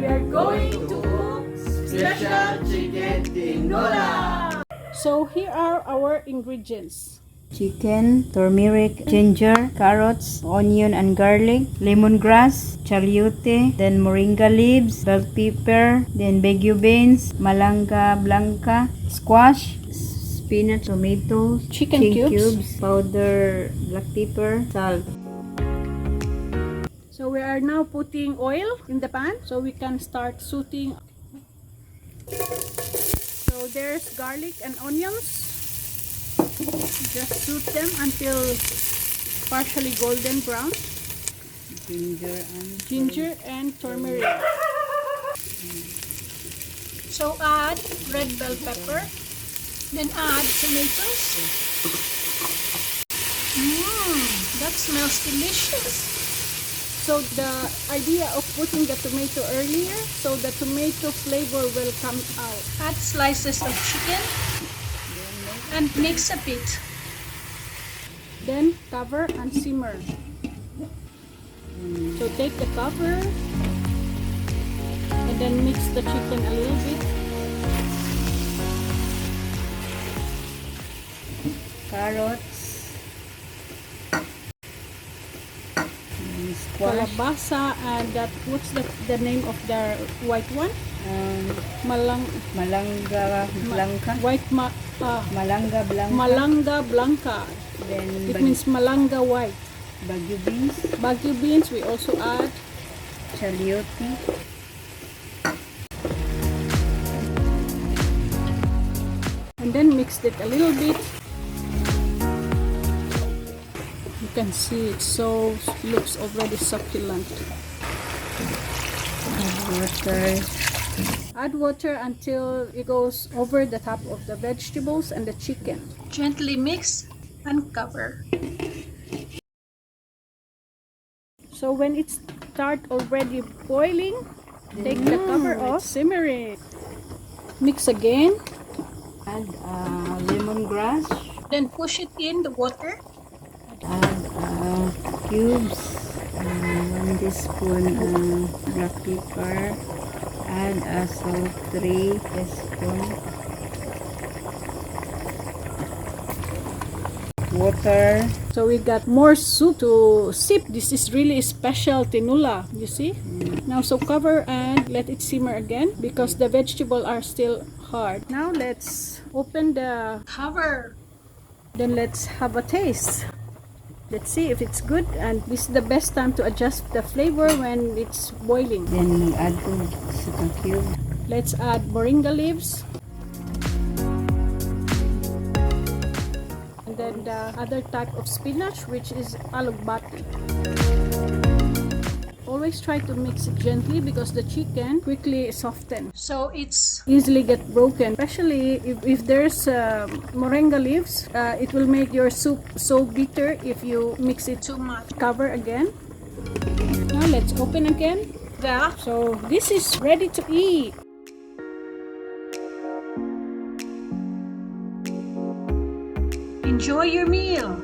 We are going to cook special chicken tinola. So here are our ingredients. Chicken, turmeric, ginger, carrots, onion and garlic, lemongrass, chayote, then moringa leaves, bell pepper, then bagu beans, malanga blanca, squash, spinach, tomatoes, Chicken cubes, powder black pepper, salt. So we are now putting oil in the pan so we can start sauteing. So there's garlic and onions. Just saute them until partially golden brown. Ginger and turmeric. So add red bell pepper. Then add tomatoes. That smells delicious. So the idea of putting the tomato earlier, so the tomato flavor will come out. Add slices of chicken and mix a bit. Then cover and simmer. So take the cover and then mix the chicken a little bit. Carrots, squash, Kalabasa, and that, what's the name of the white one? malanga blanca, malanga blanca, Malanga blanca. then It means malanga white. bagu beans, Bagu beans we also add. chayote, And then mixed it a little bit. You can see it looks already succulent. water, Add water until it goes over the top of the vegetables and the chicken. Gently mix and cover. So when it starts already boiling, take the cover off, simmer it. Mix again. add lemongrass, Then push it in the water. add cubes, 1 teaspoon black pepper, add salt 3 teaspoon, water, So we got more soup to sip. This is really special tinola, you see? Now so cover and let it simmer again because the vegetables are still hard. Now let's open the cover. Then let's have a taste. Let's see if it's good, and this is the best time to adjust the flavor when it's boiling. then add to sa cube, Let's add moringa leaves. And then the other type of spinach, which is alugbati. Always try to mix it gently because the chicken quickly softens. So it's easily get broken. Especially if there's moringa leaves, it will make your soup so bitter if you mix it too much. Cover again. Now let's open again. Yeah. So this is ready to eat. Enjoy your meal.